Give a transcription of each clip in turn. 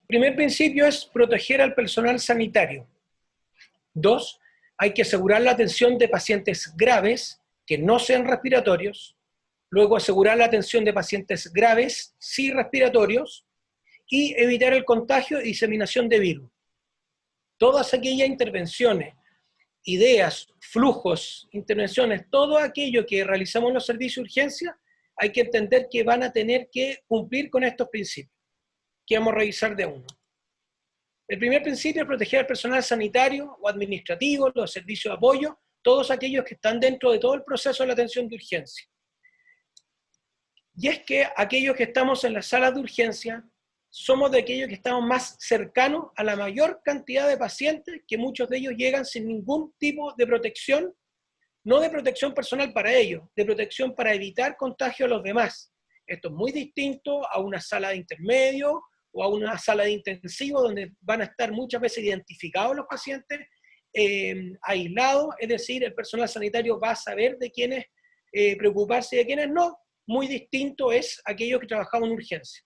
Primer principio es proteger al personal sanitario. 2, hay que asegurar la atención de pacientes graves que no sean respiratorios. Luego asegurar la atención de pacientes graves sí respiratorios y evitar el contagio y diseminación de virus. Todas aquellas intervenciones, ideas, flujos, intervenciones, todo aquello que realizamos en los servicios de urgencia, hay que entender que van a tener que cumplir con estos principios, que vamos a revisar de uno. El primer principio es proteger al personal sanitario o administrativo, los servicios de apoyo, todos aquellos que están dentro de todo el proceso de la atención de urgencia. Y es que aquellos que estamos en las salas de urgencia, somos de aquellos que estamos más cercanos a la mayor cantidad de pacientes, que muchos de ellos llegan sin ningún tipo de protección, no de protección personal para ellos, de protección para evitar contagio a los demás. Esto es muy distinto a una sala de intermedio o a una sala de intensivo, donde van a estar muchas veces identificados los pacientes, aislados, es decir, el personal sanitario va a saber de quiénes preocuparse y de quiénes no. Muy distinto es aquellos que trabajamos en urgencia.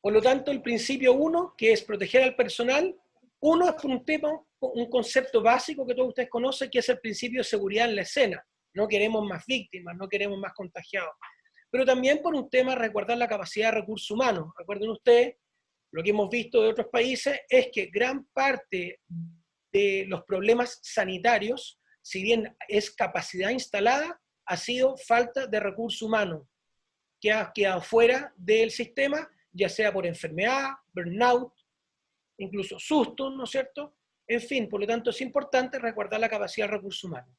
Por lo tanto, el principio 1, que es proteger al personal, uno es un tema, un concepto básico que todos ustedes conocen, que es el principio de seguridad en la escena. No queremos más víctimas, no queremos más contagiados. Pero también por un tema de resguardar la capacidad de recursos humanos. Recuerden ustedes, lo que hemos visto de otros países es que gran parte de los problemas sanitarios, si bien es capacidad instalada, ha sido falta de recursos humanos, que ha quedado fuera del sistema, ya sea por enfermedad, burnout, incluso susto, ¿no es cierto? En fin, por lo tanto es importante resguardar la capacidad de recursos humanos.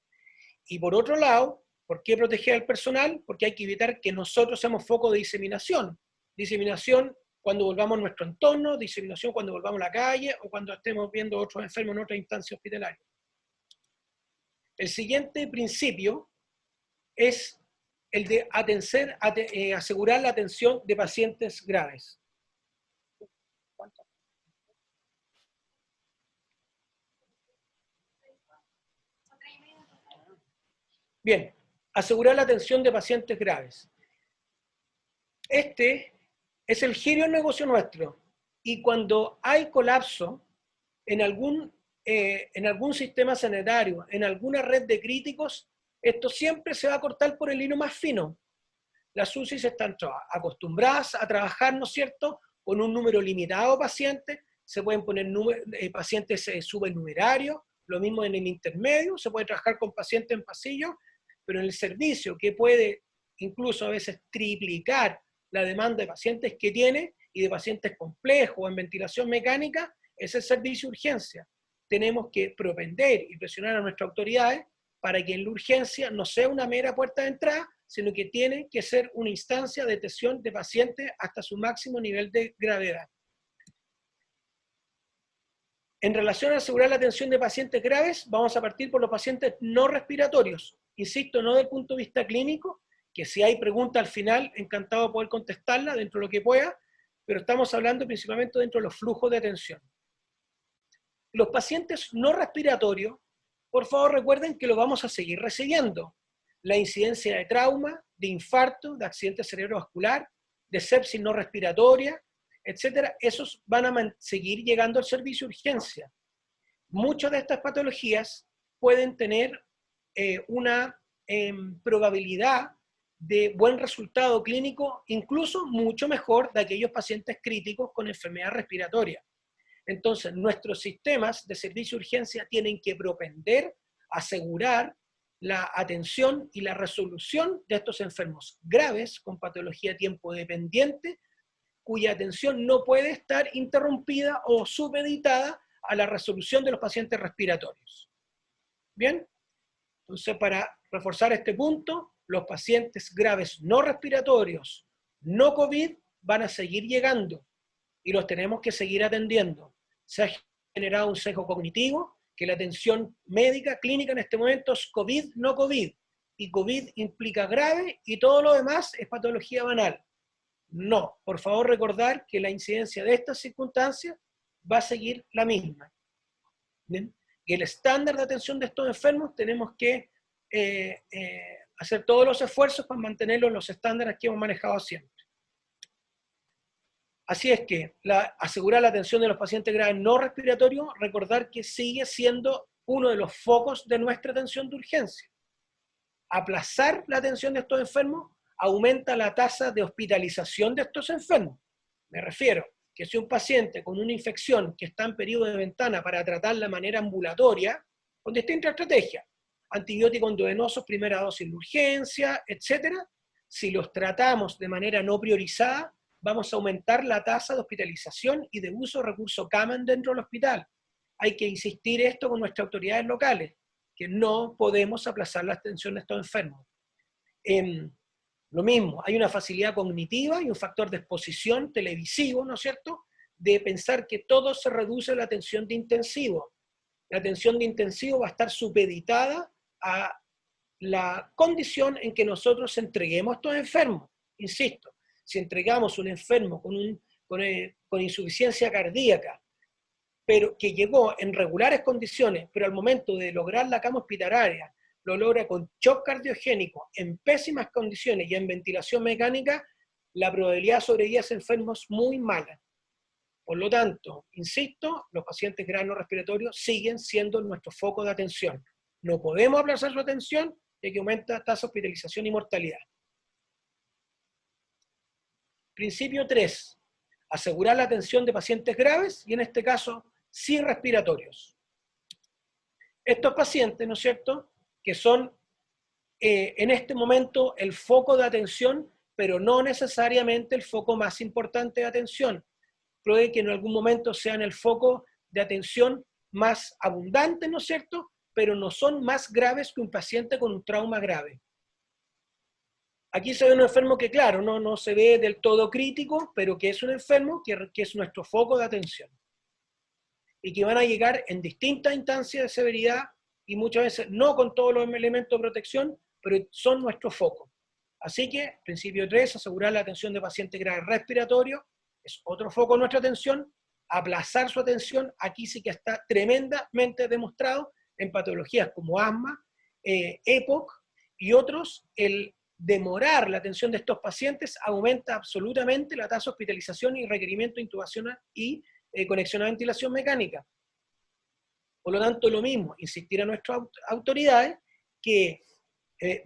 Y por otro lado, ¿por qué proteger al personal? Porque hay que evitar que nosotros seamos foco de diseminación. Diseminación cuando volvamos a nuestro entorno, diseminación cuando volvamos a la calle o cuando estemos viendo a otros enfermos en otra instancia hospitalaria. El siguiente principio es el de asegurar la atención de pacientes graves. Bien, asegurar la atención de pacientes graves. Este es el giro del negocio nuestro. Y cuando hay colapso en algún sistema sanitario, en alguna red de críticos, esto siempre se va a cortar por el hilo más fino. Las UCIs están acostumbradas a trabajar, ¿no es cierto?, con un número limitado de pacientes, se pueden poner pacientes supernumerarios, lo mismo en el intermedio, se puede trabajar con pacientes en pasillo, pero en el servicio, que puede incluso a veces triplicar la demanda de pacientes que tiene y de pacientes complejos o en ventilación mecánica, es el servicio de urgencia. Tenemos que propender y presionar a nuestras autoridades para que en la urgencia no sea una mera puerta de entrada, sino que tiene que ser una instancia de atención de pacientes hasta su máximo nivel de gravedad. En relación a asegurar la atención de pacientes graves, vamos a partir por los pacientes no respiratorios. Insisto, no desde el punto de vista clínico, que si hay pregunta al final, encantado de poder contestarla dentro de lo que pueda, pero estamos hablando principalmente dentro de los flujos de atención. Los pacientes no respiratorios, por favor recuerden que lo vamos a seguir recibiendo. La incidencia de trauma, de infarto, de accidente cerebrovascular, de sepsis no respiratoria, etcétera, esos van a seguir llegando al servicio de urgencia. Muchas de estas patologías pueden tener una probabilidad de buen resultado clínico, incluso mucho mejor de aquellos pacientes críticos con enfermedad respiratoria. Entonces, nuestros sistemas de servicio de urgencia tienen que propender a asegurar la atención y la resolución de estos enfermos graves con patología tiempo dependiente, cuya atención no puede estar interrumpida o supeditada a la resolución de los pacientes respiratorios. Bien, entonces para reforzar este punto, los pacientes graves no respiratorios, no COVID, van a seguir llegando y los tenemos que seguir atendiendo. Se ha generado un sesgo cognitivo, que la atención médica, clínica en este momento es COVID, no COVID, y COVID implica grave y todo lo demás es patología banal. No, por favor recordar que la incidencia de estas circunstancias va a seguir la misma. ¿Bien? Y el estándar de atención de estos enfermos tenemos que hacer todos los esfuerzos para mantenerlos en los estándares que hemos manejado siempre. Así es que asegurar la atención de los pacientes graves no respiratorios, recordar que sigue siendo uno de los focos de nuestra atención de urgencia. Aplazar la atención de estos enfermos aumenta la tasa de hospitalización de estos enfermos. Me refiero que si un paciente con una infección que está en periodo de ventana para tratarla de manera ambulatoria, con distintas estrategias, antibióticos endovenosos, primera dosis de urgencia, etc., si los tratamos de manera no priorizada, vamos a aumentar la tasa de hospitalización y de uso de recurso cama dentro del hospital. Hay que insistir esto con nuestras autoridades locales, que no podemos aplazar la atención de estos enfermos. Lo mismo, hay una facilidad cognitiva y un factor de exposición televisivo, ¿no es cierto?, de pensar que todo se reduce a la atención de intensivo. La atención de intensivo va a estar supeditada a la condición en que nosotros entreguemos a estos enfermos. Insisto, si entregamos un enfermo con insuficiencia cardíaca, pero que llegó en regulares condiciones, pero al momento de lograr la cama hospitalaria, lo logra con shock cardiogénico, en pésimas condiciones y en ventilación mecánica, la probabilidad de sobrevivir a ese enfermo es muy mala. Por lo tanto, insisto, los pacientes graves no respiratorios siguen siendo nuestro foco de atención. No podemos aplazar su atención, ya que aumenta tasa de hospitalización y mortalidad. Principio 3. Asegurar la atención de pacientes graves y en este caso, sí respiratorios. Estos pacientes, ¿no es cierto?, que son en este momento el foco de atención, pero no necesariamente el foco más importante de atención. Puede que en algún momento sean el foco de atención más abundante, ¿no es cierto?, pero no son más graves que un paciente con un trauma grave. Aquí se ve un enfermo que, claro, no se ve del todo crítico, pero que es un enfermo que es nuestro foco de atención. Y que van a llegar en distintas instancias de severidad y muchas veces no con todos los elementos de protección, pero son nuestro foco. Así que, principio 3, asegurar la atención de pacientes graves respiratorios, es otro foco de nuestra atención. Aplazar su atención, aquí sí que está tremendamente demostrado en patologías como asma, EPOC y otros, el demorar la atención de estos pacientes aumenta absolutamente la tasa de hospitalización y requerimiento de intubación y conexión a ventilación mecánica. Por lo tanto, lo mismo, insistir a nuestras autoridades que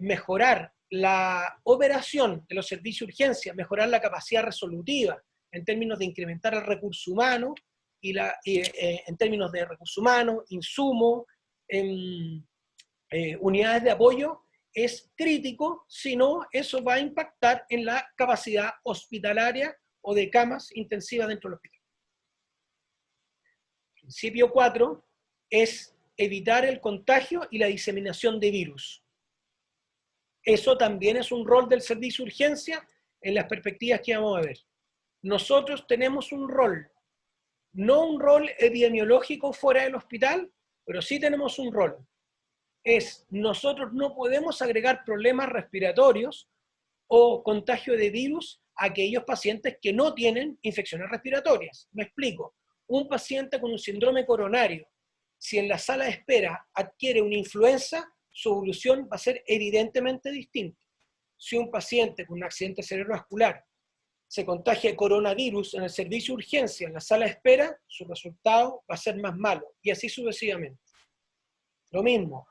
mejorar la operación de los servicios de urgencia, mejorar la capacidad resolutiva en términos de incrementar el recurso humano, en términos de recurso humano, insumos, unidades de apoyo, es crítico, si no, eso va a impactar en la capacidad hospitalaria o de camas intensivas dentro del hospital. Principio 4 es evitar el contagio y la diseminación de virus. Eso también es un rol del servicio de urgencia en las perspectivas que vamos a ver. Nosotros tenemos un rol, no un rol epidemiológico fuera del hospital, pero sí tenemos un rol. Nosotros no podemos agregar problemas respiratorios o contagio de virus a aquellos pacientes que no tienen infecciones respiratorias. Me explico. Un paciente con un síndrome coronario, si en la sala de espera adquiere una influenza, su evolución va a ser evidentemente distinta. Si un paciente con un accidente cerebrovascular se contagia de coronavirus en el servicio de urgencia, en la sala de espera, su resultado va a ser más malo, y así sucesivamente. Lo mismo,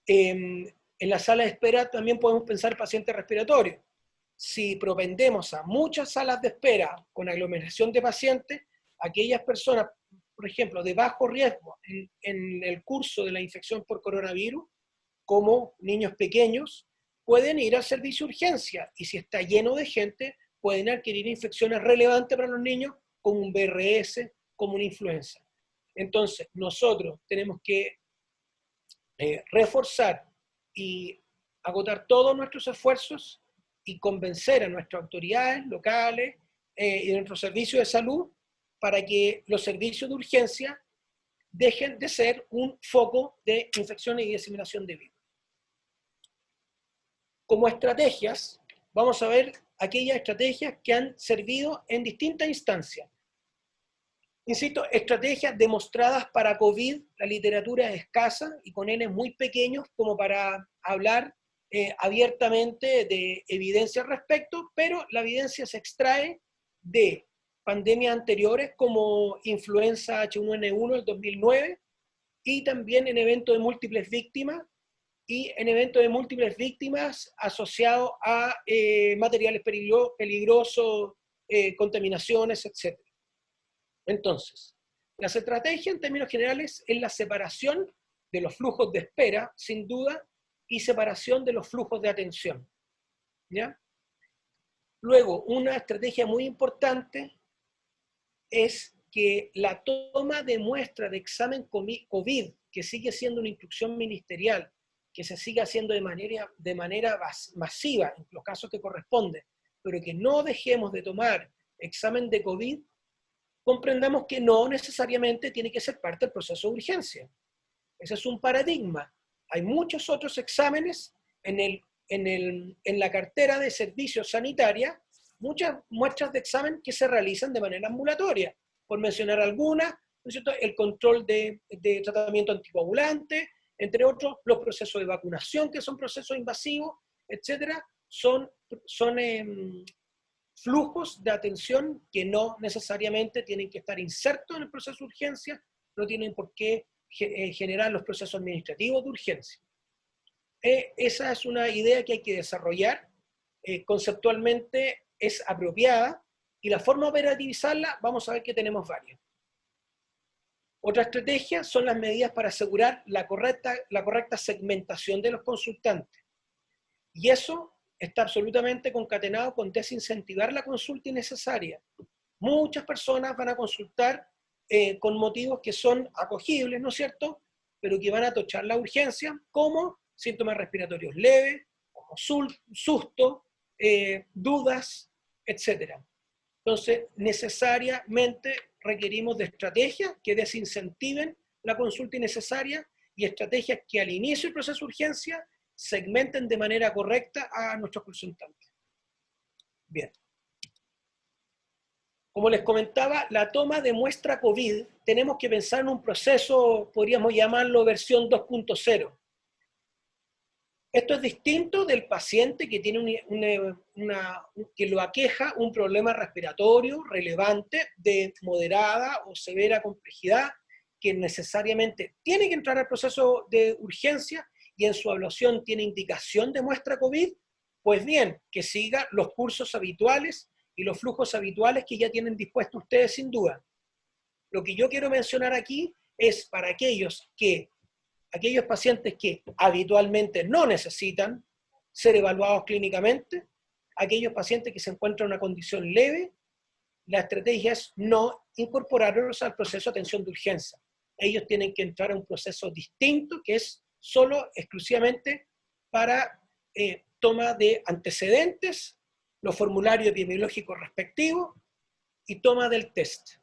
en la sala de espera también podemos pensar pacientes respiratorios. Si propendemos a muchas salas de espera con aglomeración de pacientes, aquellas personas, por ejemplo, de bajo riesgo en el curso de la infección por coronavirus, como niños pequeños, pueden ir al servicio de urgencia y si está lleno de gente, pueden adquirir infecciones relevantes para los niños, como un VRS, como una influenza. Entonces, nosotros tenemos que reforzar y agotar todos nuestros esfuerzos y convencer a nuestras autoridades locales y de nuestros servicios de salud para que los servicios de urgencia dejen de ser un foco de infecciones y diseminación de virus. Como estrategias, vamos a ver aquellas estrategias que han servido en distintas instancias. Insisto, estrategias demostradas para COVID, la literatura es escasa y con N muy pequeños como para hablar abiertamente de evidencia al respecto, pero la evidencia se extrae de pandemias anteriores como influenza H1N1 del 2009 y también en eventos de múltiples víctimas y en eventos de múltiples víctimas asociados a materiales peligrosos, contaminaciones, etc. Entonces, las estrategias en términos generales es la separación de los flujos de espera, sin duda, y separación de los flujos de atención, ¿ya? Luego, una estrategia muy importante es que la toma de muestra de examen COVID, que sigue siendo una instrucción ministerial, que se sigue haciendo de manera masiva en los casos que corresponden, pero que no dejemos de tomar examen de COVID, comprendamos que no necesariamente tiene que ser parte del proceso de urgencia. Ese es un paradigma. Hay muchos otros exámenes en la cartera de servicios sanitaria, muchas muestras de examen que se realizan de manera ambulatoria. Por mencionar algunas, ¿no es cierto?, el control de tratamiento anticoagulante, entre otros, los procesos de vacunación, que son procesos invasivos, etcétera, son flujos de atención que no necesariamente tienen que estar insertos en el proceso de urgencia, no tienen por qué generar los procesos administrativos de urgencia. Esa es una idea que hay que desarrollar, conceptualmente es apropiada, y la forma de operativizarla, vamos a ver que tenemos varias. Otra estrategia son las medidas para asegurar la correcta segmentación de los consultantes. Y eso está absolutamente concatenado con desincentivar la consulta innecesaria. Muchas personas van a consultar con motivos que son acogibles, ¿no es cierto?, pero que van a tochar la urgencia, como síntomas respiratorios leves, como susto, dudas, etc. Entonces, necesariamente requerimos de estrategias que desincentiven la consulta innecesaria y estrategias que al inicio del proceso de urgencia segmenten de manera correcta a nuestros consultantes. Bien. Como les comentaba, la toma de muestra COVID, tenemos que pensar en un proceso, podríamos llamarlo versión 2.0. Esto es distinto del paciente que tiene que lo aqueja un problema respiratorio relevante de moderada o severa complejidad, que necesariamente tiene que entrar al proceso de urgencia y en su evaluación tiene indicación de muestra COVID. Pues bien, que siga los cursos habituales y los flujos habituales que ya tienen dispuestos ustedes sin duda. Lo que yo quiero mencionar aquí es para aquellos pacientes que habitualmente no necesitan ser evaluados clínicamente, aquellos pacientes que se encuentran en una condición leve, la estrategia es no incorporarlos al proceso de atención de urgencia. Ellos tienen que entrar a un proceso distinto que es solo, exclusivamente para toma de antecedentes, los formularios epidemiológicos respectivos y toma del test.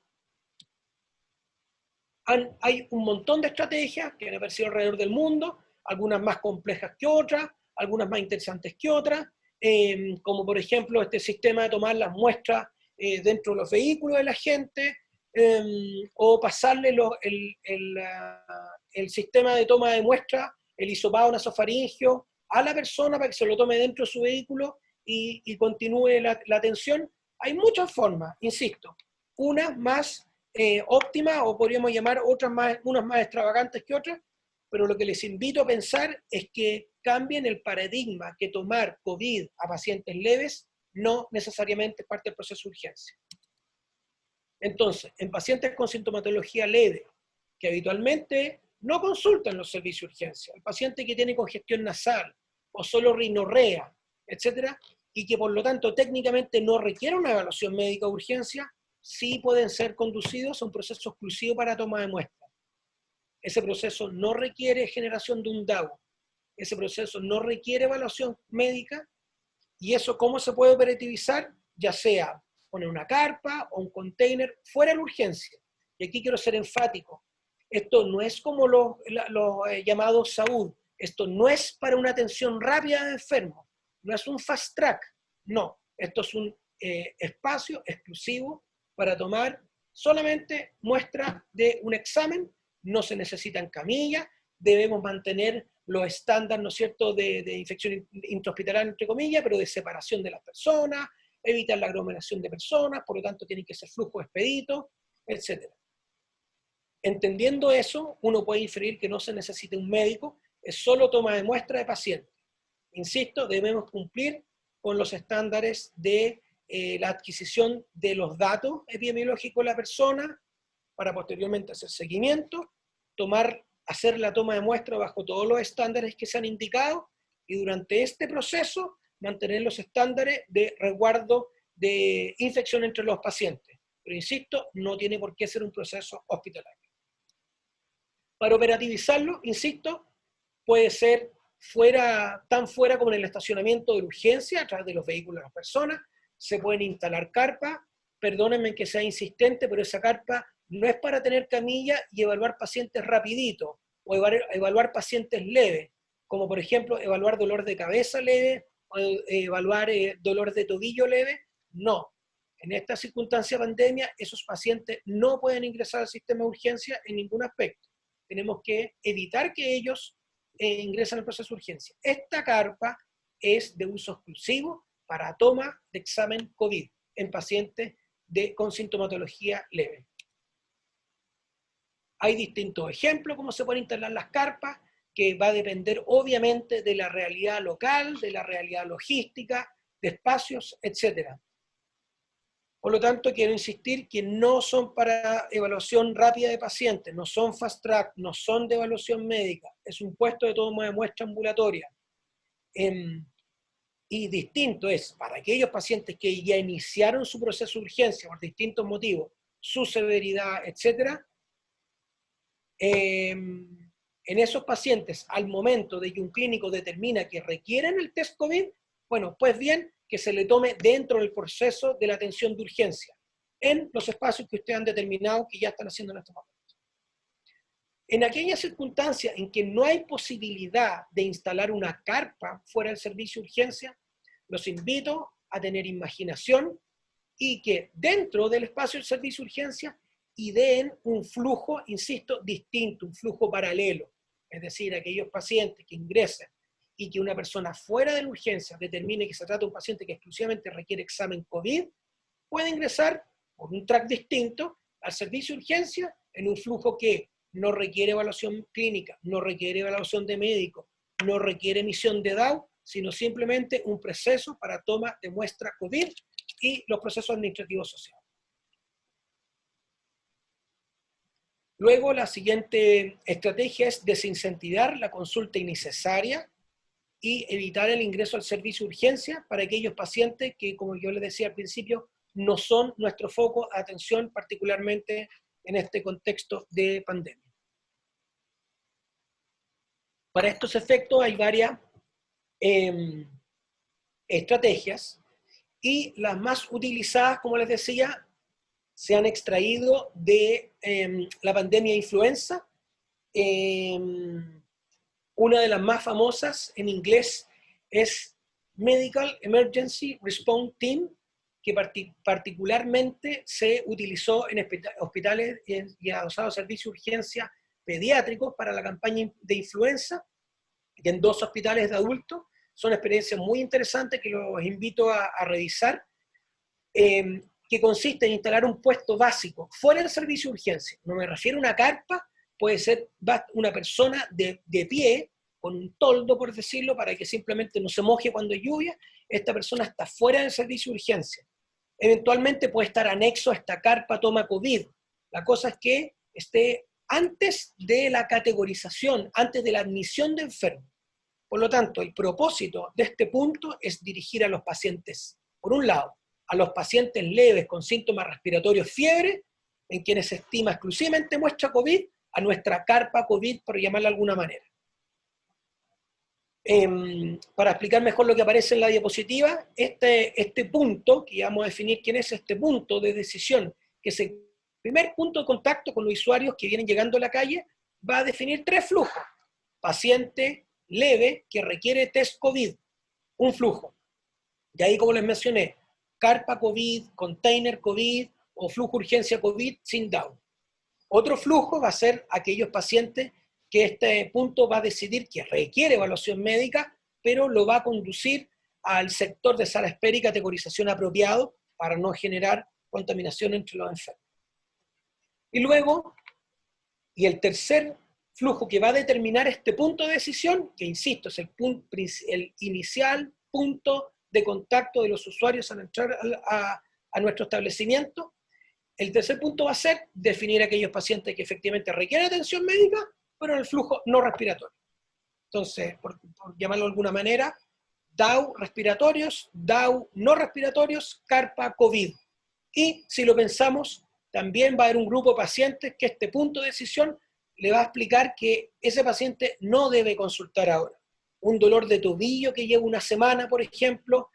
Hay un montón de estrategias que han aparecido alrededor del mundo, algunas más complejas que otras, algunas más interesantes que otras, como por ejemplo este sistema de tomar las muestras dentro de los vehículos de la gente, o pasarle el sistema de toma de muestras, el hisopado nasofaringeo, a la persona para que se lo tome dentro de su vehículo y continúe la atención. Hay muchas formas, insisto, unas más óptimas, o podríamos llamar unas más extravagantes que otras, pero lo que les invito a pensar es que cambien el paradigma, que tomar COVID a pacientes leves no necesariamente es parte del proceso de urgencia. Entonces, en pacientes con sintomatología leve, que habitualmente no consultan los servicios de urgencia, el paciente que tiene congestión nasal o solo rinorrea, etcétera, y que por lo tanto técnicamente no requiere una evaluación médica de urgencia, sí pueden ser conducidos a un proceso exclusivo para toma de muestras. Ese proceso no requiere generación de un DAO, ese proceso no requiere evaluación médica, y eso ¿cómo se puede operativizar? Ya sea poner una carpa o un container fuera de la urgencia. Y aquí quiero ser enfático. Esto no es como los llamados SAUD. Esto no es para una atención rápida de enfermos. No es un fast track. No. Esto es un espacio exclusivo para tomar solamente muestra de un examen. No se necesitan camillas. Debemos mantener los estándares, ¿no es cierto?, de infección intrahospitalaria, entre comillas, pero de separación de las personas, evitar la aglomeración de personas, por lo tanto tienen que ser flujos expeditos, etc. Entendiendo eso, uno puede inferir que no se necesita un médico, es solo toma de muestra de pacientes. Insisto, debemos cumplir con los estándares de la adquisición de los datos epidemiológicos de la persona, para posteriormente hacer seguimiento, hacer la toma de muestra bajo todos los estándares que se han indicado, y durante este proceso mantener los estándares de resguardo de infección entre los pacientes. Pero insisto, no tiene por qué ser un proceso hospitalario. Para operativizarlo, insisto, puede ser tan fuera como en el estacionamiento de urgencia, a través de los vehículos de las personas. Se pueden instalar carpas. Perdónenme que sea insistente, pero esa carpa no es para tener camilla y evaluar pacientes rapidito, o evaluar pacientes leves, como por ejemplo evaluar dolor de cabeza leve, o evaluar dolor de tobillo leve. No. En esta circunstancia de pandemia, esos pacientes no pueden ingresar al sistema de urgencia en ningún aspecto. Tenemos que evitar que ellos ingresen al proceso de urgencia. Esta carpa es de uso exclusivo para toma de examen COVID en pacientes con sintomatología leve. Hay distintos ejemplos cómo se pueden instalar las carpas, que va a depender obviamente de la realidad local, de la realidad logística, de espacios, etc. Por lo tanto, quiero insistir que no son para evaluación rápida de pacientes, no son fast track, no son de evaluación médica, es un puesto de toma de muestra ambulatoria. Y distinto es para aquellos pacientes que ya iniciaron su proceso de urgencia por distintos motivos, su severidad, etc. En esos pacientes, al momento de que un clínico determina que requieren el test COVID, bueno, pues bien, que se le tome dentro del proceso de la atención de urgencia, en los espacios que ustedes han determinado que ya están haciendo en este momento. En aquellas circunstancias en que no hay posibilidad de instalar una carpa fuera del servicio de urgencia, los invito a tener imaginación y que dentro del espacio del servicio de urgencia ideen un flujo, insisto, distinto, un flujo paralelo. Es decir, aquellos pacientes que ingresen y que una persona fuera de la urgencia determine que se trata de un paciente que exclusivamente requiere examen COVID, puede ingresar por un track distinto al servicio de urgencia en un flujo que no requiere evaluación clínica, no requiere evaluación de médico, no requiere emisión de DAO, sino simplemente un proceso para toma de muestra COVID y los procesos administrativos sociales. Luego, la siguiente estrategia es desincentivar la consulta innecesaria y evitar el ingreso al servicio de urgencia para aquellos pacientes que, como yo les decía al principio, no son nuestro foco de atención, particularmente en este contexto de pandemia. Para estos efectos hay varias estrategias, y las más utilizadas, como les decía, se han extraído de la pandemia de influenza. Una de las más famosas en inglés es Medical Emergency Response Team, que particularmente se utilizó en hospitales y adosados a servicios de urgencia pediátricos para la campaña de influenza, y en 2 hospitales de adultos. Son experiencias muy interesantes que los invito a revisar, que consiste en instalar un puesto básico fuera del servicio de urgencia. No me refiero a una carpa, puede ser una persona de pie, con un toldo, por decirlo, para que simplemente no se moje cuando hay lluvia. Esta persona está fuera del servicio de urgencia. Eventualmente puede estar anexo a esta carpa toma COVID. La cosa es que esté antes de la categorización, antes de la admisión de enfermo. Por lo tanto, el propósito de este punto es dirigir a los pacientes, por un lado, a los pacientes leves con síntomas respiratorios, fiebre, en quienes se estima exclusivamente muestra COVID, a nuestra carpa COVID, por llamarla de alguna manera. Para explicar mejor lo que aparece en la diapositiva, este punto, que vamos a definir quién es este punto de decisión, que es el primer punto de contacto con los usuarios que vienen llegando a la calle, va a definir 3 flujos. Paciente leve que requiere test COVID, un flujo. Y ahí, como les mencioné, carpa COVID, container COVID o flujo urgencia COVID sin DAO. Otro flujo va a ser aquellos pacientes que este punto va a decidir que requiere evaluación médica, pero lo va a conducir al sector de sala de espera y categorización apropiado para no generar contaminación entre los enfermos. Y luego, y el tercer flujo que va a determinar este punto de decisión, que insisto, es el inicial punto de contacto de los usuarios al entrar a nuestro establecimiento, el tercer punto va a ser definir aquellos pacientes que efectivamente requieren atención médica, pero en el flujo no respiratorio. Entonces, por llamarlo de alguna manera, DAO respiratorios, DAO no respiratorios, carpa COVID. Y si lo pensamos, también va a haber un grupo de pacientes que este punto de decisión le va a explicar que ese paciente no debe consultar ahora. Un dolor de tobillo que lleva una semana, por ejemplo,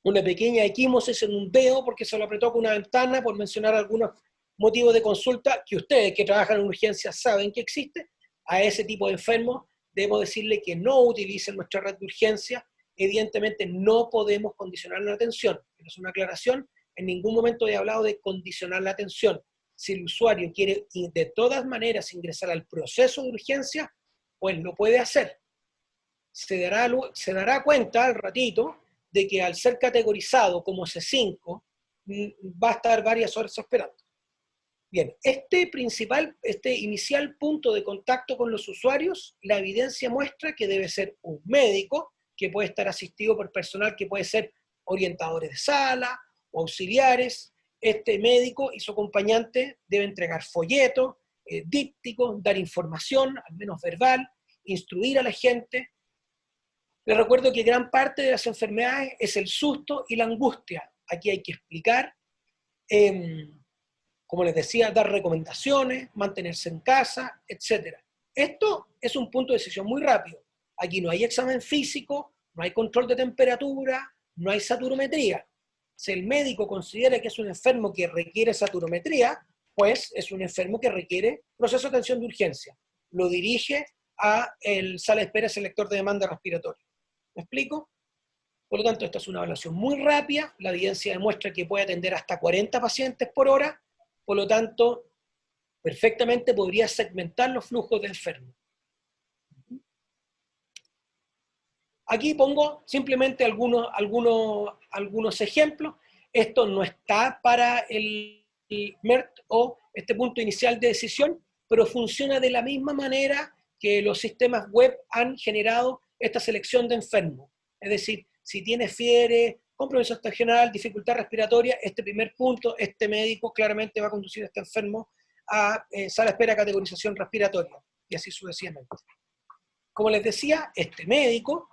una pequeña equimosis en un dedo porque se lo apretó con una ventana, por mencionar algunos motivos de consulta que ustedes que trabajan en urgencias saben que existe. A ese tipo de enfermos debemos decirle que no utilicen nuestra red de urgencia. Evidentemente no podemos condicionar la atención. Pero es una aclaración, en ningún momento he hablado de condicionar la atención. Si el usuario quiere de todas maneras ingresar al proceso de urgencia, pues lo puede hacer. Se dará cuenta al ratito de que al ser categorizado como C5, va a estar varias horas esperando. Bien, este inicial punto de contacto con los usuarios, la evidencia muestra que debe ser un médico, que puede estar asistido por personal que puede ser orientadores de sala o auxiliares. Este médico y su acompañante deben entregar folletos, dípticos, dar información, al menos verbal, instruir a la gente. Les recuerdo que gran parte de las enfermedades es el susto y la angustia. Aquí hay que explicar, como les decía, dar recomendaciones, mantenerse en casa, etc. Esto es un punto de decisión muy rápido. Aquí no hay examen físico, no hay control de temperatura, no hay saturometría. Si el médico considera que es un enfermo que requiere saturometría, pues es un enfermo que requiere proceso de atención de urgencia. Lo dirige a el sala de espera selector de demanda respiratoria. ¿Me explico? Por lo tanto, esta es una evaluación muy rápida. La evidencia demuestra que puede atender hasta 40 pacientes por hora. Por lo tanto, perfectamente podría segmentar los flujos de enfermos. Aquí pongo simplemente algunos ejemplos. Esto no está para el MERT o este punto inicial de decisión, pero funciona de la misma manera que los sistemas web han generado esta selección de enfermos. Es decir, si tiene fiebre, compromiso estacional, dificultad respiratoria, este primer punto, este médico claramente va a conducir a este enfermo a sala de espera categorización respiratoria, y así sucesivamente. Como les decía, este médico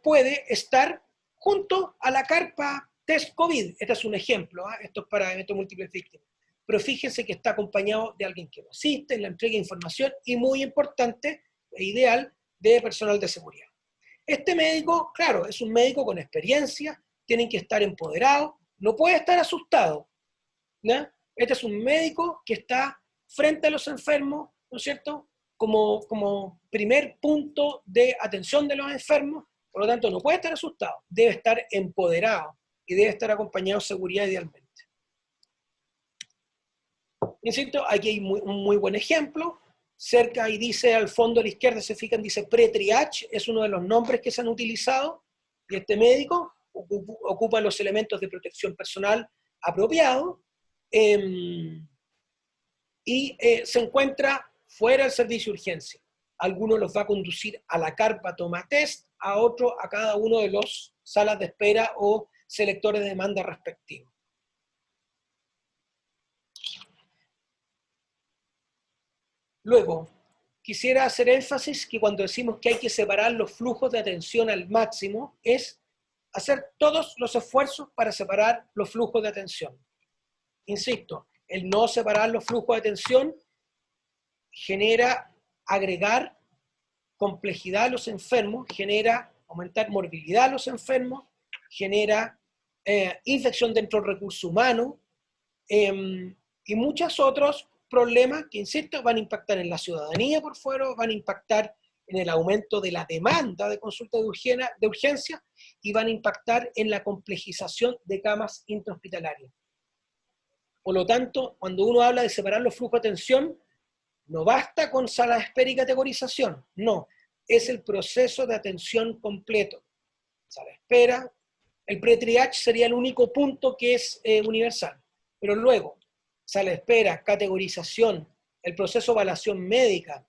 puede estar junto a la carpa test COVID. Este es un ejemplo, esto es para eventos múltiples víctimas. Pero fíjense que está acompañado de alguien que lo asiste, en la entrega de información y, muy importante e ideal, de personal de seguridad. Este médico, claro, es un médico con experiencia, tienen que estar empoderados, no puede estar asustado, ¿no? Este es un médico que está frente a los enfermos, ¿no es cierto?, como primer punto de atención de los enfermos. Por lo tanto, no puede estar asustado, debe estar empoderado y debe estar acompañado de seguridad idealmente. Insisto, aquí hay un muy buen ejemplo. Cerca ahí dice, al fondo a la izquierda se fijan, dice pre-triage, es uno de los nombres que se han utilizado, y este médico ocupa los elementos de protección personal apropiados, y se encuentra fuera del servicio de urgencia. Algunos los va a conducir a la carpa toma test, a otro a cada uno de los salas de espera o selectores de demanda respectivos. Luego, quisiera hacer énfasis que cuando decimos que hay que separar los flujos de atención al máximo, es hacer todos los esfuerzos para separar los flujos de atención. Insisto, el no separar los flujos de atención genera agregar complejidad a los enfermos, genera aumentar morbilidad a los enfermos, genera infección dentro del recurso humano, y muchos otros problemas que, insisto, van a impactar en la ciudadanía por fuera, van a impactar en el aumento de la demanda de consulta de urgencia y van a impactar en la complejización de camas intrahospitalarias. Por lo tanto, cuando uno habla de separar los flujos de atención, no basta con sala de espera y categorización, no, es el proceso de atención completo. sala de espera. El pre-triage sería el único punto que es universal. Pero luego, sala de espera, categorización, el proceso de evaluación médica,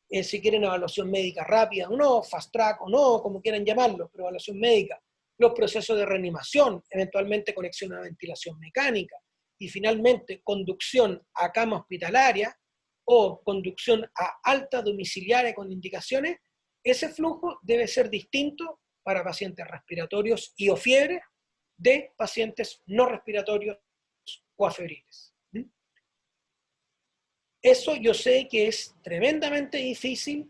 si quieren evaluación médica rápida o no, fast track o no, como quieran llamarlo, pero evaluación médica, los procesos de reanimación, eventualmente conexión a ventilación mecánica, y finalmente conducción a cama hospitalaria o conducción a alta domiciliaria con indicaciones, ese flujo debe ser distinto para pacientes respiratorios y o fiebre de pacientes no respiratorios o afebriles. Eso yo sé que es tremendamente difícil.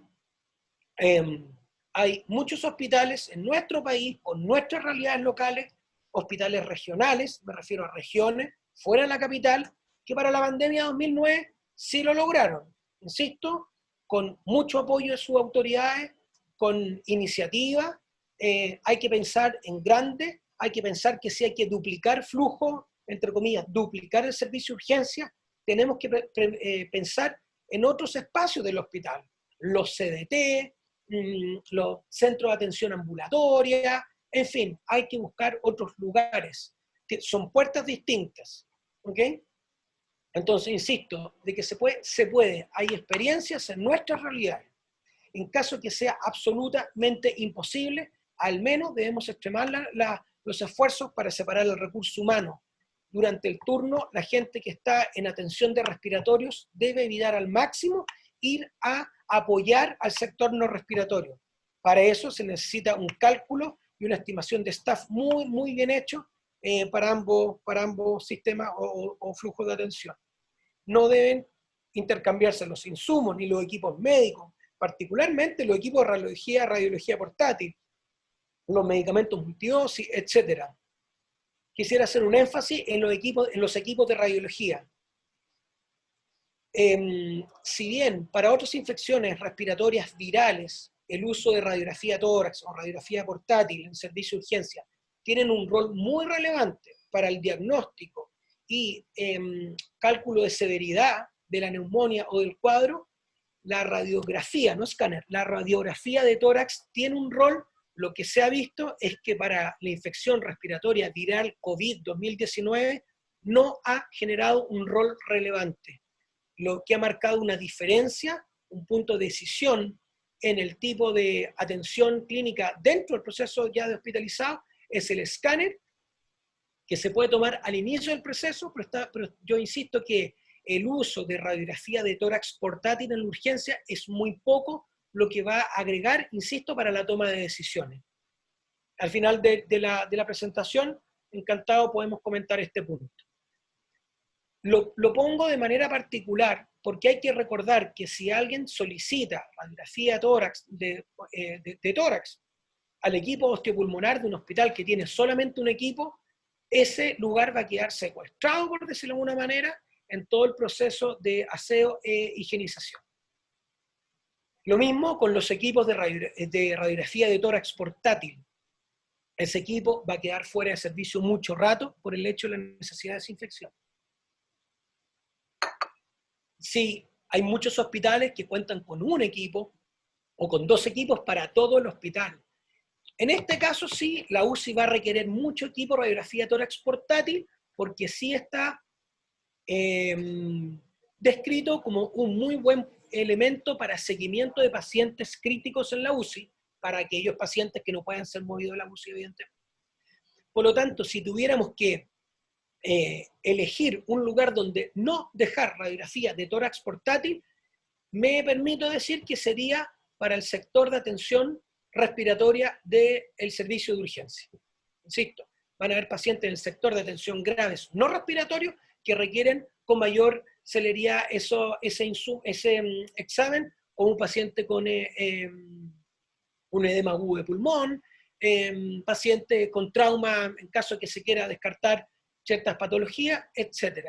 Hay muchos hospitales en nuestro país, con nuestras realidades locales, hospitales regionales, me refiero a regiones, fuera de la capital, que para la pandemia 2009 sí lo lograron. Insisto, con mucho apoyo de sus autoridades, con iniciativa, hay que pensar en grande, hay que pensar que si hay que duplicar flujo, entre comillas, duplicar el servicio de urgencia, tenemos que pensar en otros espacios del hospital, los CDT, los centros de atención ambulatoria, en fin, hay que buscar otros lugares, que son puertas distintas, ¿ok? Entonces, insisto, de que se puede, hay experiencias en nuestras realidades. En caso que sea absolutamente imposible, al menos debemos extremar los esfuerzos para separar el recurso humano. Durante el turno, la gente que está en atención de respiratorios debe evitar al máximo ir a apoyar al sector no respiratorio. Para eso se necesita un cálculo y una estimación de staff muy, muy bien hecho para ambos sistemas o flujos de atención. No deben intercambiarse los insumos ni los equipos médicos, particularmente los equipos de radiología portátil, los medicamentos multidosis, etc. Quisiera hacer un énfasis en los equipos de radiología. Si bien para otras infecciones respiratorias virales, el uso de radiografía tórax o radiografía portátil en servicio de urgencia tienen un rol muy relevante para el diagnóstico y cálculo de severidad de la neumonía o del cuadro, la radiografía, no escáner, la radiografía de tórax tiene un rol. Lo que se ha visto es que para la infección respiratoria viral COVID-2019 no ha generado un rol relevante, lo que ha marcado una diferencia, un punto de decisión en el tipo de atención clínica dentro del proceso ya de hospitalizado, es el escáner, que se puede tomar al inicio del proceso, pero yo insisto que el uso de radiografía de tórax portátil en la urgencia es muy poco lo que va a agregar, insisto, para la toma de decisiones. Al final de la presentación, encantado podemos comentar este punto. Lo pongo de manera particular porque hay que recordar que si alguien solicita radiografía tórax de tórax al equipo osteopulmonar de un hospital que tiene solamente un equipo, ese lugar va a quedar secuestrado, por decirlo de alguna manera, en todo el proceso de aseo e higienización. Lo mismo con los equipos de radiografía de tórax portátil. Ese equipo va a quedar fuera de servicio mucho rato por el hecho de la necesidad de desinfección. Sí, hay muchos hospitales que cuentan con un equipo o con 2 equipos para todo el hospital. En este caso sí, la UCI va a requerir mucho equipo de radiografía tórax portátil porque sí está descrito como un muy buen elemento para seguimiento de pacientes críticos en la UCI, para aquellos pacientes que no puedan ser movidos de la UCI, evidentemente. Por lo tanto, si tuviéramos que elegir un lugar donde no dejar radiografía de tórax portátil, me permito decir que sería para el sector de atención respiratoria del servicio de urgencia. Insisto, van a haber pacientes en el sector de atención graves no respiratorios que requieren con mayor celeridad ese examen, como un paciente con un edema agudo de pulmón, paciente con trauma en caso de que se quiera descartar ciertas patologías, etc.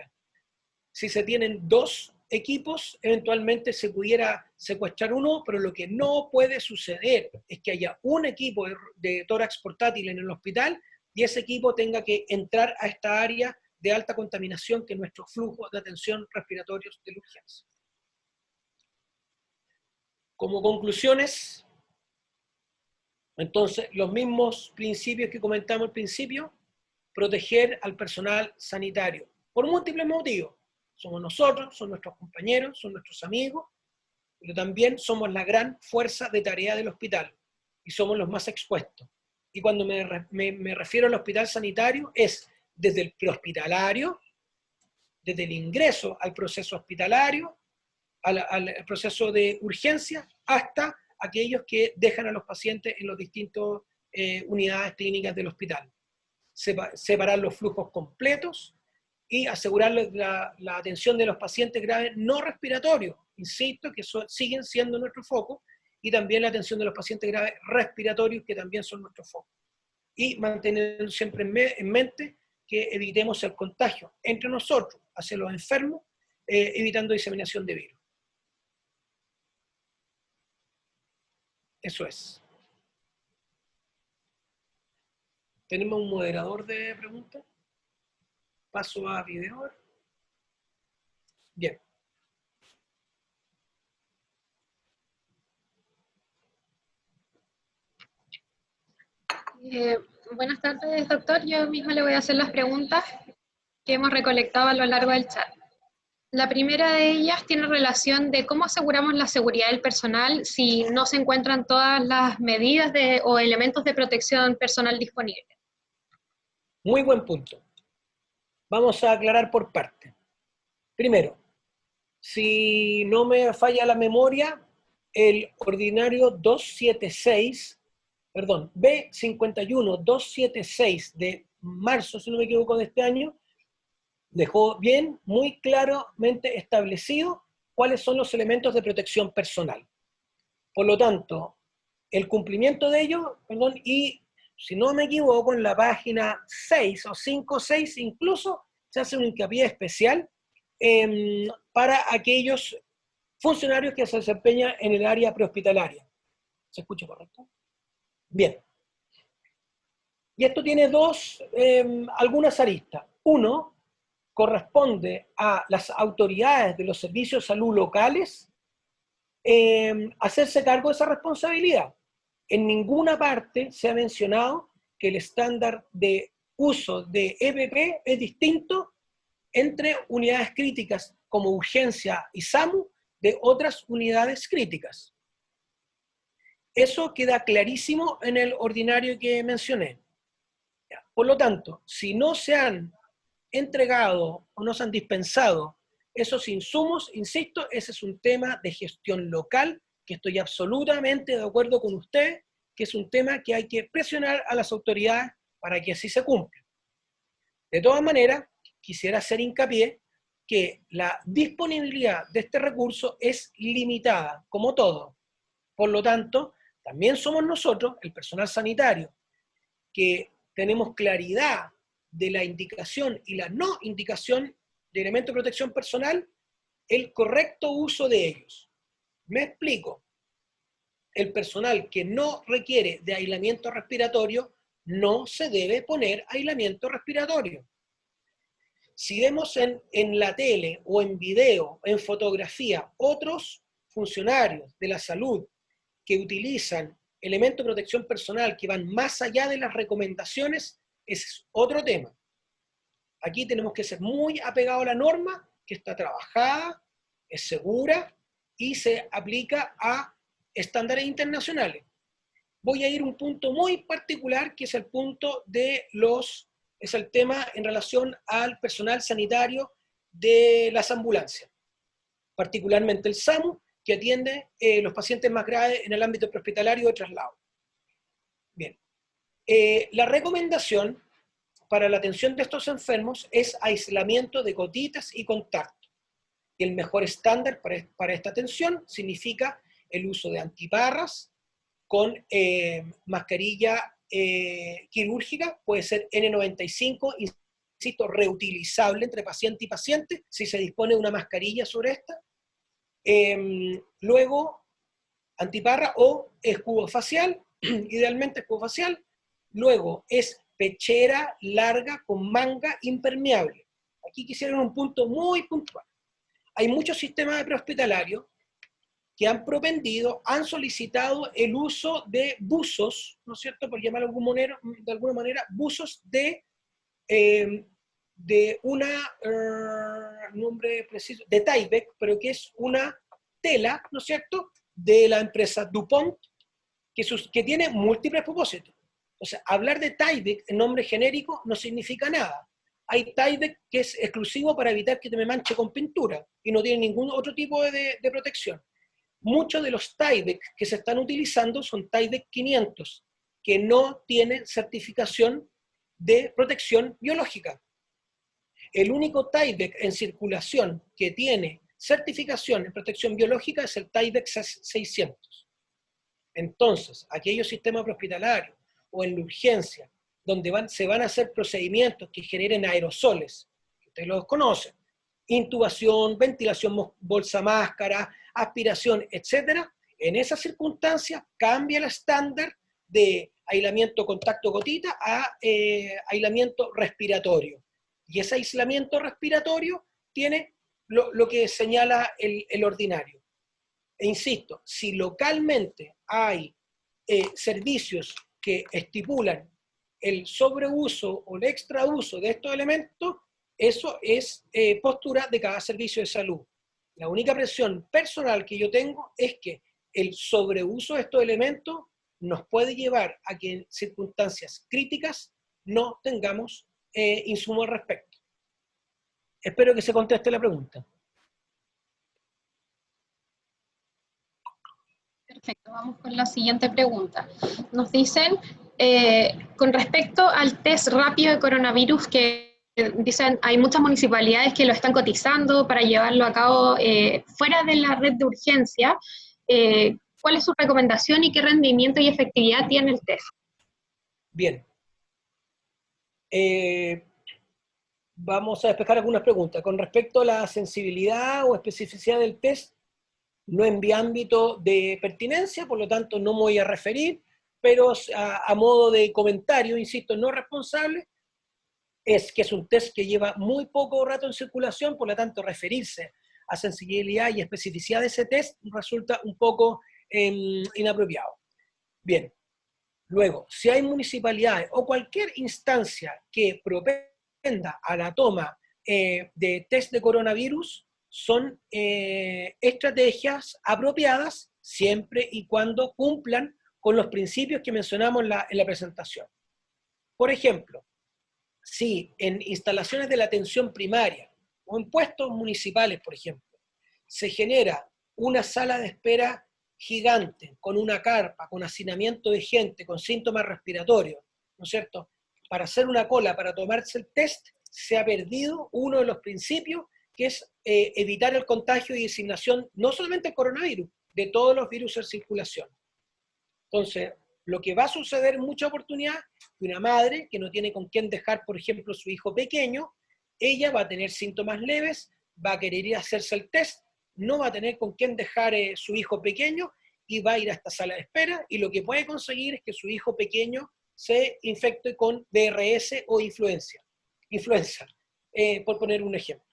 Si se tienen 2 equipos, eventualmente se pudiera secuestrar uno, pero lo que no puede suceder es que haya un equipo de tórax portátil en el hospital y ese equipo tenga que entrar a esta área de alta contaminación que es nuestro flujo de atención respiratorios de la urgencia. Como conclusiones, Entonces, los mismos principios que comentamos al principio, proteger al personal sanitario, por múltiples motivos. Somos nosotros, son nuestros compañeros, son nuestros amigos, pero también somos la gran fuerza de tarea del hospital y somos los más expuestos. Y cuando me refiero al hospital sanitario, es desde el prehospitalario, desde el ingreso al proceso hospitalario, al proceso de urgencia, hasta aquellos que dejan a los pacientes en las distintas unidades clínicas del hospital. Separar los flujos completos y asegurar la atención de los pacientes graves no respiratorios, insisto, que siguen siendo nuestro foco, y también la atención de los pacientes graves respiratorios, que también son nuestro foco. Y manteniendo siempre en mente que evitemos el contagio entre nosotros hacia los enfermos, evitando diseminación de virus. Eso es. ¿Tenemos un moderador de preguntas? Paso a video. Bien. Buenas tardes, doctor. Yo misma le voy a hacer las preguntas que hemos recolectado a lo largo del chat. La primera de ellas tiene relación de cómo aseguramos la seguridad del personal si no se encuentran todas las medidas o elementos de protección personal disponibles. Muy buen punto. Vamos a aclarar por parte. Primero, si no me falla la memoria, el ordinario 276, perdón, B51-276 de marzo, si no me equivoco, de este año, dejó bien, muy claramente establecido cuáles son los elementos de protección personal. Por lo tanto, el cumplimiento de ellos, perdón, y si no me equivoco, en la página 6 o 5 o 6 incluso se hace un hincapié especial para aquellos funcionarios que se desempeñan en el área prehospitalaria. ¿Se escucha correcto? Bien. Y esto tiene algunas aristas. Uno, corresponde a las autoridades de los servicios de salud locales hacerse cargo de esa responsabilidad. En ninguna parte se ha mencionado que el estándar de uso de EPP es distinto entre unidades críticas como urgencia y SAMU de otras unidades críticas. Eso queda clarísimo en el ordinario que mencioné. Por lo tanto, si no se han entregado o no se han dispensado esos insumos, insisto, ese es un tema de gestión local, que estoy absolutamente de acuerdo con usted, que es un tema que hay que presionar a las autoridades para que así se cumpla. De todas maneras, quisiera hacer hincapié que la disponibilidad de este recurso es limitada, como todo. Por lo tanto, también somos nosotros, el personal sanitario, que tenemos claridad de la indicación y la no indicación de elementos de protección personal, el correcto uso de ellos. Me explico. El personal que no requiere de aislamiento respiratorio no se debe poner aislamiento respiratorio. Si vemos en la tele o en video, en fotografía, otros funcionarios de la salud que utilizan elementos de protección personal que van más allá de las recomendaciones, ese es otro tema. Aquí tenemos que ser muy apegados a la norma, que está trabajada, es segura y se aplica a estándares internacionales. Voy a ir a un punto muy particular, que es el punto de es el tema en relación al personal sanitario de las ambulancias, particularmente el SAMU, que atiende los pacientes más graves en el ámbito prehospitalario de traslado. Bien, la recomendación para la atención de estos enfermos es aislamiento de gotitas y contacto. Y el mejor estándar para esta atención significa el uso de antiparras con mascarilla quirúrgica, puede ser N95, insisto, reutilizable entre paciente y paciente, si se dispone de una mascarilla sobre esta. Luego, antiparra o escudo facial, idealmente escudo facial. Luego es pechera larga con manga impermeable. Aquí quisiera un punto muy puntual. Hay muchos sistemas de prehospitalarios que han propendido, han solicitado el uso de buzos, ¿no es cierto?, por llamarlo de alguna manera, buzos de una, nombre preciso, de Tyvek, pero que es una tela, ¿no es cierto?, de la empresa DuPont, que tiene múltiples propósitos. O sea, hablar de Tyvek en nombre genérico no significa nada. Hay Tyvek que es exclusivo para evitar que te me manche con pintura y no tiene ningún otro tipo de protección. Muchos de los Tyvek que se están utilizando son Tyvek 500, que no tienen certificación de protección biológica. El único Tyvek en circulación que tiene certificación en protección biológica es el Tyvek 600. Entonces, aquellos sistemas prehospitalarios o en la urgencia, donde se van a hacer procedimientos que generen aerosoles, que ustedes los conocen, intubación, ventilación bolsa máscara, aspiración, etc., en esas circunstancias cambia el estándar de aislamiento contacto gotita a aislamiento respiratorio. Y ese aislamiento respiratorio tiene lo que señala el ordinario. E insisto, si localmente hay servicios que estipulan el sobreuso o el extrauso de estos elementos, eso es postura de cada servicio de salud. La única presión personal que yo tengo es que el sobreuso de estos elementos nos puede llevar a que en circunstancias críticas no tengamos insumos al respecto. Espero que se conteste la pregunta. Perfecto, vamos con la siguiente pregunta. Nos dicen, con respecto al test rápido de coronavirus, que dicen hay muchas municipalidades que lo están cotizando para llevarlo a cabo fuera de la red de urgencia, ¿cuál es su recomendación y qué rendimiento y efectividad tiene el test? Bien. Vamos a despejar algunas preguntas. Con respecto a la sensibilidad o especificidad del test, no en mi ámbito de pertinencia, por lo tanto no me voy a referir, pero a modo de comentario, insisto, no responsable, es que es un test que lleva muy poco rato en circulación, por lo tanto referirse a sensibilidad y especificidad de ese test resulta un poco inapropiado. Bien, luego, si hay municipalidades o cualquier instancia que propenda a la toma de test de coronavirus, son estrategias apropiadas siempre y cuando cumplan con los principios que mencionamos en la presentación. Por ejemplo, si en instalaciones de la atención primaria o en puestos municipales, por ejemplo, se genera una sala de espera gigante, con una carpa, con hacinamiento de gente, con síntomas respiratorios, ¿no es cierto? Para hacer una cola, para tomarse el test, se ha perdido uno de los principios, que es evitar el contagio y diseminación, no solamente del coronavirus, de todos los virus en circulación. Entonces, lo que va a suceder en mucha oportunidad, que una madre que no tiene con quién dejar, por ejemplo, su hijo pequeño, ella va a tener síntomas leves, va a querer ir a hacerse el test, no va a tener con quién dejar su hijo pequeño y va a ir a esta sala de espera, y lo que puede conseguir es que su hijo pequeño se infecte con DRS o influenza, por poner un ejemplo.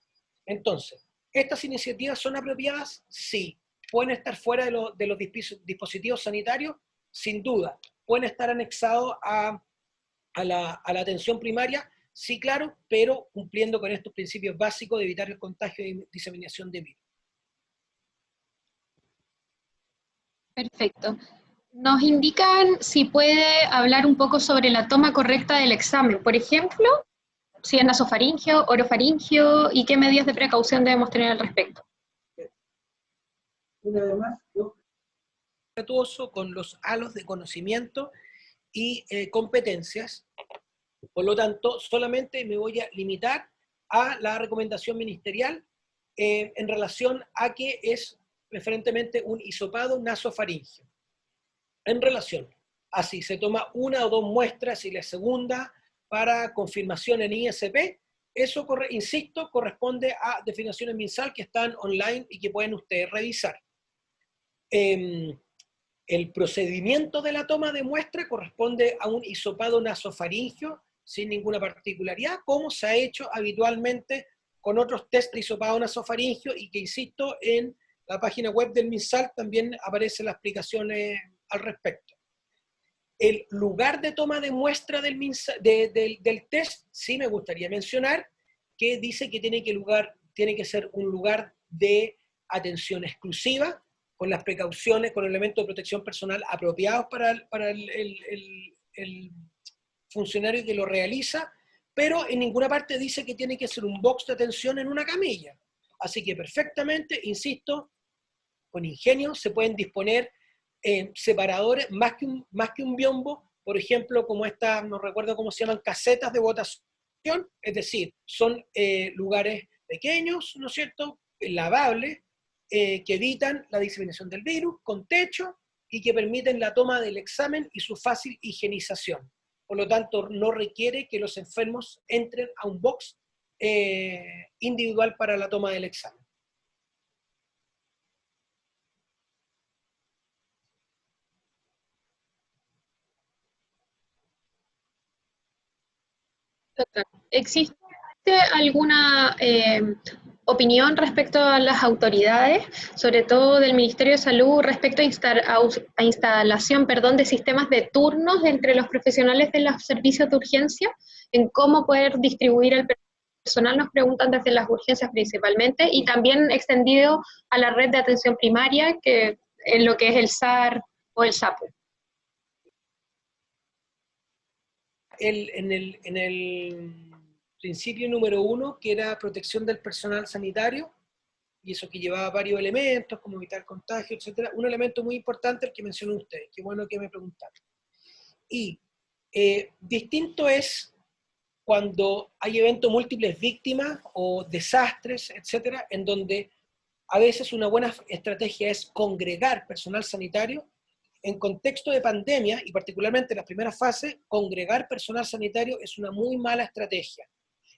Entonces, ¿estas iniciativas son apropiadas? Sí. ¿Pueden estar fuera de los dispositivos sanitarios? Sin duda. ¿Pueden estar anexados a la atención primaria? Sí, claro, pero cumpliendo con estos principios básicos de evitar el contagio y diseminación de virus. Perfecto. Nos indican si puede hablar un poco sobre la toma correcta del examen. Por ejemplo, si es nasofaringeo, orofaringeo y qué medidas de precaución debemos tener al respecto. Una vez más, yo respetuoso con los halos de conocimiento y competencias. Por lo tanto, solamente me voy a limitar a la recomendación ministerial en relación a que es preferentemente un hisopado nasofaringeo. En relación a si se toma una o dos muestras y la segunda para confirmación en ISP, eso, insisto, corresponde a definiciones MinSal que están online y que pueden ustedes revisar. El procedimiento de la toma de muestra corresponde a un hisopado nasofaringeo sin ninguna particularidad, como se ha hecho habitualmente con otros test de hisopado nasofaringeo y que, insisto, en la página web del MinSal también aparecen las explicaciones al respecto. El lugar de toma de muestra del test, sí me gustaría mencionar que dice que tiene que ser un lugar de atención exclusiva, con las precauciones, con elementos de protección personal apropiados para el funcionario que lo realiza, pero en ninguna parte dice que tiene que ser un box de atención en una camilla. Así que perfectamente, insisto, con ingenio se pueden disponer separadores, más que un biombo, por ejemplo, como estas, no recuerdo cómo se llaman, casetas de votación, es decir, son lugares pequeños, ¿no es cierto?, lavables, que evitan la diseminación del virus, con techo, y que permiten la toma del examen y su fácil higienización. Por lo tanto, no requiere que los enfermos entren a un box individual para la toma del examen. ¿Existe alguna opinión respecto a las autoridades, sobre todo del Ministerio de Salud, respecto a instalación, de sistemas de turnos entre los profesionales de los servicios de urgencia, en cómo poder distribuir el personal? Nos preguntan desde las urgencias principalmente, y también extendido a la red de atención primaria, que es lo que es el SAR o el SAPO. En el principio número 1, que era protección del personal sanitario, y eso que llevaba varios elementos, como evitar contagio, etc. Un elemento muy importante el que mencionó usted, qué bueno que me preguntaron. Y distinto es cuando hay eventos múltiples víctimas o desastres, etc., en donde a veces una buena estrategia es congregar personal sanitario. En contexto de pandemia, y particularmente en la primera fase, congregar personal sanitario es una muy mala estrategia.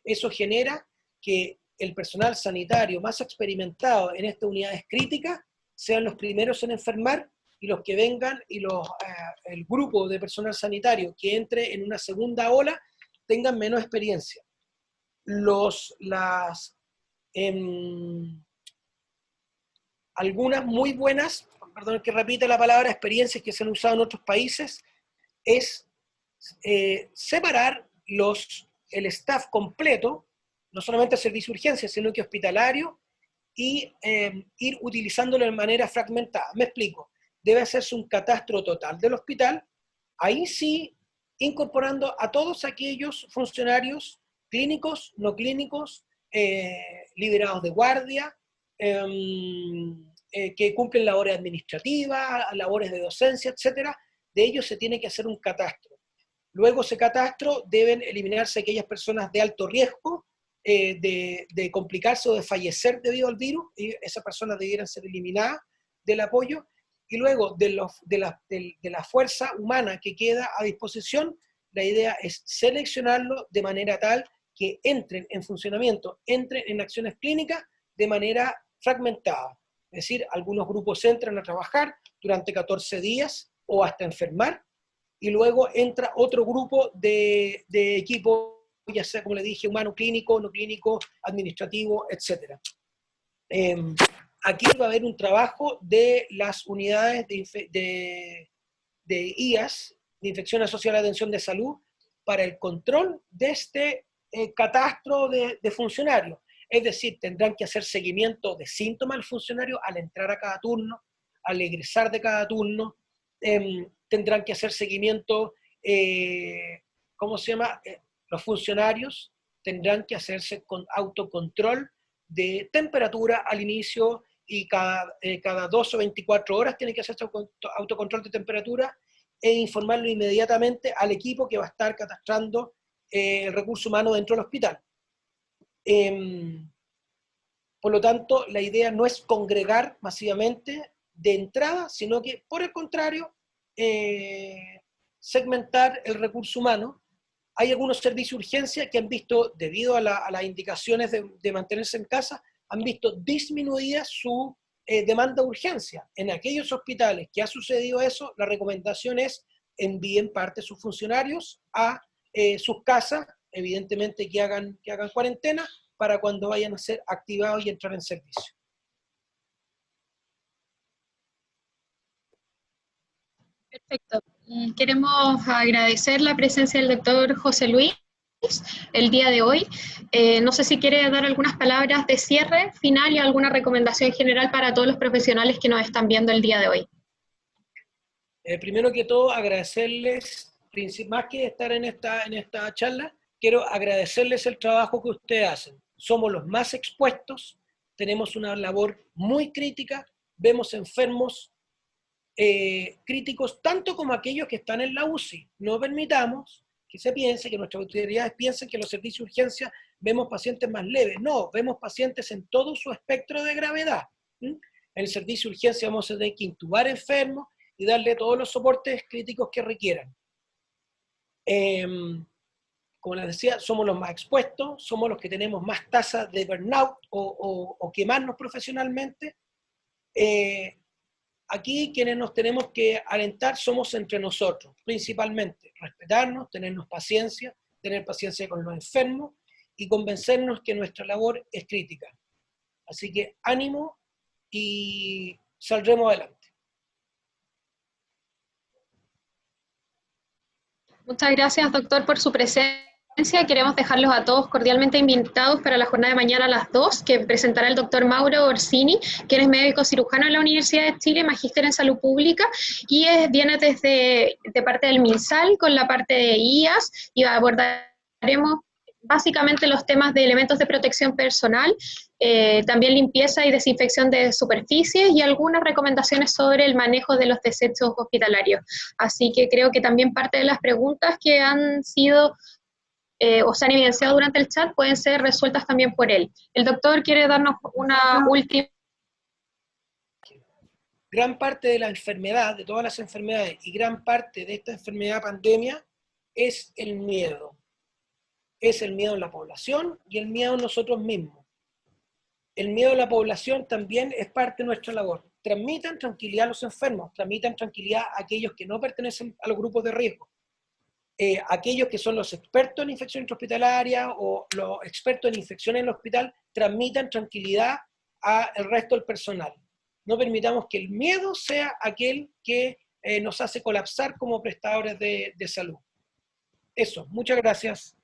Eso genera que el personal sanitario más experimentado en estas unidades críticas sean los primeros en enfermar, y los que vengan y el grupo de personal sanitario que entre en una segunda ola tengan menos experiencia. Algunas muy buenas, perdón que repita la palabra, experiencias que se han usado en otros países, es separar el staff completo, no solamente el servicio de urgencia, sino que hospitalario, y ir utilizándolo de manera fragmentada. Me explico. Debe hacerse un catastro total del hospital, ahí sí, incorporando a todos aquellos funcionarios clínicos, no clínicos, liberados de guardia, que cumplen labores administrativas, labores de docencia, etc. De ellos se tiene que hacer un catastro. Luego ese catastro deben eliminarse aquellas personas de alto riesgo de complicarse o de fallecer debido al virus, y esas personas debieran ser eliminadas del apoyo. Y luego de la fuerza humana que queda a disposición, la idea es seleccionarlo de manera tal que entren en funcionamiento, entren en acciones clínicas de manera fragmentada. Es decir, algunos grupos entran a trabajar durante 14 días o hasta enfermar, y luego entra otro grupo de equipo, ya sea, como le dije, humano, clínico, no clínico, administrativo, etc. Aquí va a haber un trabajo de las unidades de IAS, de Infección Asociada a la Atención de Salud, para el control de este catastro de funcionarios. Es decir, tendrán que hacer seguimiento de síntomas al funcionario al entrar a cada turno, al egresar de cada turno. Tendrán que hacer seguimiento, ¿cómo se llama? Los funcionarios tendrán que hacerse con autocontrol de temperatura al inicio, y cada 2 o 24 horas tienen que hacerse autocontrol de temperatura, e informarlo inmediatamente al equipo que va a estar catastrando el recurso humano dentro del hospital. Por lo tanto, la idea no es congregar masivamente de entrada, sino que, por el contrario, segmentar el recurso humano. Hay algunos servicios de urgencia que han visto, debido a las indicaciones de mantenerse en casa, han visto disminuida su demanda de urgencia. En aquellos hospitales que ha sucedido eso, la recomendación es envíen parte de sus funcionarios a sus casas, evidentemente que hagan cuarentena, para cuando vayan a ser activados y entrar en servicio. Perfecto. Y queremos agradecer la presencia del doctor José Luis el día de hoy. No sé si quiere dar algunas palabras de cierre final y alguna recomendación general para todos los profesionales que nos están viendo el día de hoy. Primero que todo, agradecerles, más que estar en esta charla, quiero agradecerles el trabajo que ustedes hacen. Somos los más expuestos, tenemos una labor muy crítica, vemos enfermos críticos tanto como aquellos que están en la UCI. No permitamos que se piense, que nuestras autoridades piensen que en los servicios de urgencia vemos pacientes más leves. No, vemos pacientes en todo su espectro de gravedad. En el servicio de urgencia vamos a tener que intubar enfermos y darle todos los soportes críticos que requieran. Como les decía, somos los más expuestos, somos los que tenemos más tasas de burnout o quemarnos profesionalmente. Aquí quienes nos tenemos que alentar somos entre nosotros, principalmente respetarnos, tenernos paciencia, tener paciencia con los enfermos y convencernos que nuestra labor es crítica. Así que ánimo y saldremos adelante. Muchas gracias, doctor, por su presencia. Queremos dejarlos a todos cordialmente invitados para la jornada de mañana a las 2, que presentará el doctor Mauro Orsini, quien es médico cirujano en la Universidad de Chile, magíster en salud pública, y viene de parte del MinSal con la parte de IAS, y abordaremos básicamente los temas de elementos de protección personal, también limpieza y desinfección de superficies y algunas recomendaciones sobre el manejo de los desechos hospitalarios. Así que creo que también parte de las preguntas que han sido o se han evidenciado durante el chat pueden ser resueltas también por él. El doctor quiere darnos una última... Gran parte de la enfermedad, de todas las enfermedades, y gran parte de esta enfermedad pandemia es el miedo. Es el miedo en la población y el miedo en nosotros mismos. El miedo de la población también es parte de nuestra labor. Transmitan tranquilidad a los enfermos, transmitan tranquilidad a aquellos que no pertenecen a los grupos de riesgo. Aquellos que son los expertos en infección intrahospitalaria o los expertos en infección en el hospital, transmitan tranquilidad al resto del personal. No permitamos que el miedo sea aquel que nos hace colapsar como prestadores de salud. Eso, muchas gracias.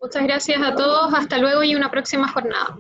Muchas gracias a todos, hasta luego y una próxima jornada.